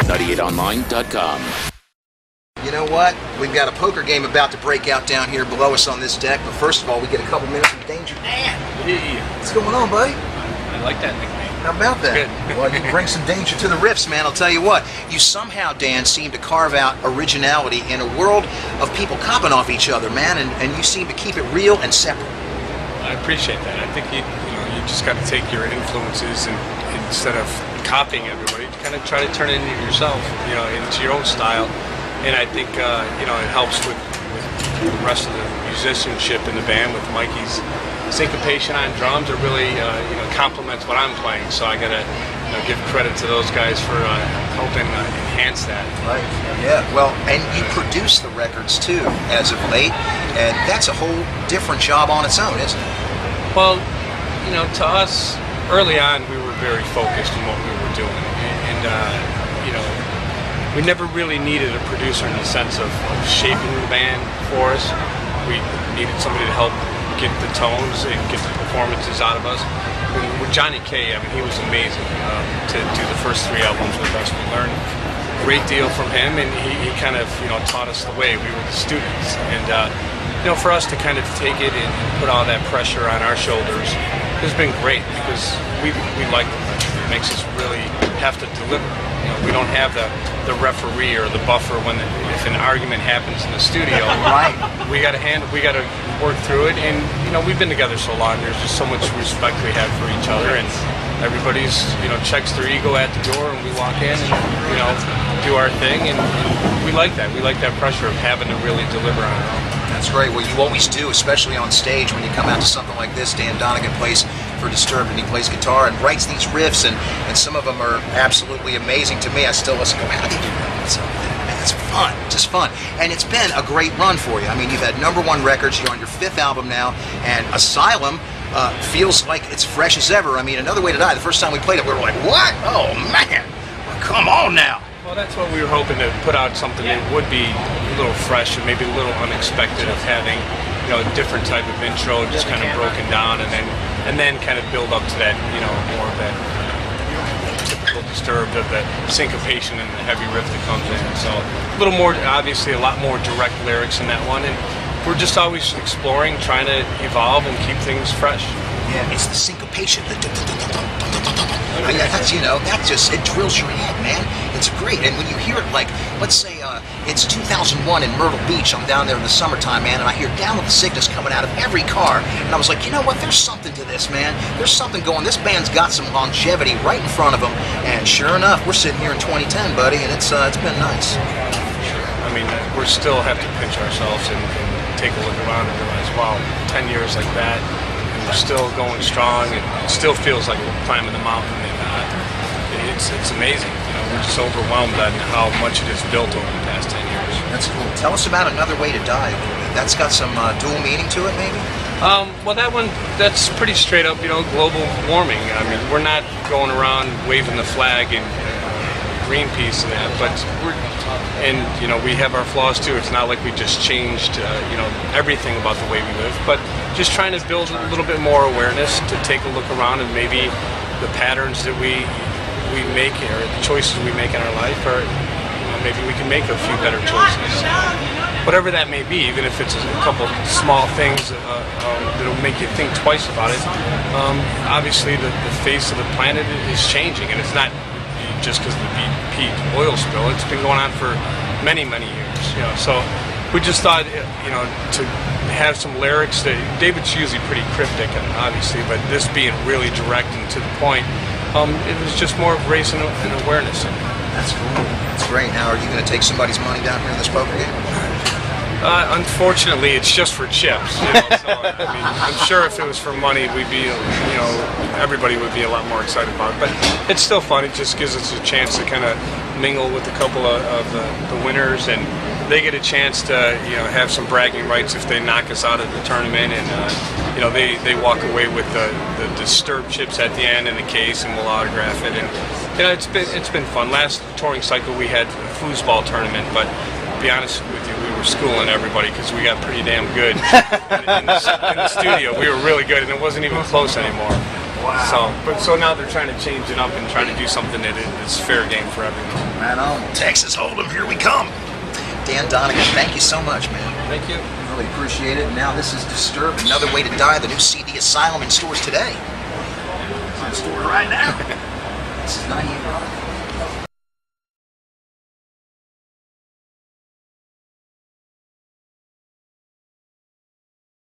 98online.com. You know what? We've got a poker game about to break out down here below us on this deck, but first of all, we get a couple minutes of danger. Man! What's going on, buddy? I like that nickname. How about that? Good. Well, you bring some danger to the rifts, man. I'll tell you what. You somehow, Dan, seem to carve out originality in a world of people copying off each other, man, and you seem to keep it real and separate. I appreciate that. I think you just got to take your influences and instead of copying everybody, kind of try to turn it into yourself, into your own style. And I think it helps with the rest of the musicianship in the band with Mikey's syncopation on drums. It really complements what I'm playing. So I gotta give credit to those guys for helping enhance that. Right. Yeah. Well, and you produce the records too, as of late, and that's a whole different job on its own, isn't it? Well, to us, early on, we were very focused on what we were doing, and we never really needed a producer in the sense of shaping the band for us. We needed somebody to help get the tones and get the performances out of us. With Johnny K, I mean, he was amazing to do the first 3 albums with us. We learned a great deal from him, and he kind of taught us the way. We were the students, and for us to kind of take it and put all that pressure on our shoulders has been great because we like the pressure. It makes us really have to deliver. We don't have the referee or the buffer if an argument happens in the studio. Right. We got to work through it, and we've been together so long. There's just so much respect we have for each other, and everybody's checks their ego at the door, and we walk in and do our thing, and we like that. We like that pressure of having to really deliver on our own. That's great. Well, you always do, especially on stage when you come out to something like this. Dan Donegan plays for Disturbed, and he plays guitar and writes these riffs, and some of them are absolutely amazing to me. I still listen to them. How do you do that? Man, it's fun, just fun. And it's been a great run for you. I mean, you've had #1 records. You're on your 5th album now, and Asylum feels like it's fresh as ever. I mean, Another Way to Die, the first time we played it, we were like, what? Oh, man. Well, come on now. Well, that's what we were hoping to put out, something that would be a little fresh and maybe a little unexpected, of having a different type of intro, just kind of broken down, and then kind of build up to that, more of that typical Disturbed of the syncopation and the heavy riff that comes in. So a little more, obviously, a lot more direct lyrics in that one, and we're just always exploring, trying to evolve and keep things fresh. Yeah, it's the syncopation. That just, it drills your head, man. It's great. And when you hear it, like, let's say it's 2001 in Myrtle Beach. I'm down there in the summertime, man, and I hear Down with the Sickness coming out of every car. And I was like, you know what? There's something to this, man. There's something going. This band's got some longevity right in front of them. And sure enough, we're sitting here in 2010, buddy, and it's been nice. I mean, we still have to pinch ourselves and take a look around and realize, wow, 10 years like that, and we're still going strong, and it still feels like we're climbing the mountain, and it's amazing. We're just overwhelmed at how much it has built over the past 10 years. That's cool. Tell us about Another Way to Die a little bit. That's got some dual meaning to it, maybe? Well, that one, that's pretty straight up, global warming. I mean, we're not going around waving the flag and Greenpeace and that, but we have our flaws too. It's not like we just changed, everything about the way we live, but just trying to build a little bit more awareness to take a look around, and maybe the patterns that we make, or the choices we make in our life, or maybe we can make a few better choices. Whatever that may be, even if it's a couple small things that'll make you think twice about it. Obviously, the face of the planet is changing, and it's not just because of the BP oil spill. It's been going on for many, many years. So we just thought, to have some lyrics that David's usually pretty cryptic, obviously, but this being really direct and to the point. It was just more of raising an awareness. That's cool. That's great. Now, are you going to take somebody's money down here in this poker game? Unfortunately, it's just for chips. So, I mean, I'm sure if it was for money, we'd be, everybody would be a lot more excited about it. But it's still fun. It just gives us a chance to kind of mingle with a couple of the winners, and they get a chance to, have some bragging rights if they knock us out of the tournament, and they walk away with the Disturbed chips at the end in the case, and we'll autograph it. And it's been fun. Last touring cycle we had a foosball tournament, but to be honest with you, we were schooling everybody because we got pretty damn good in the studio. We were really good, and it wasn't even close anymore. Wow. So now they're trying to change it up and trying to do something that is fair game for everyone. Right on. Texas Hold'em, here we come. Dan Donegan, thank you so much, man. Thank you. Really appreciate it. Now this is Disturbed, Another Way to Die, the new CD Asylum in stores today. It's in stores right now. This is 98 Rock.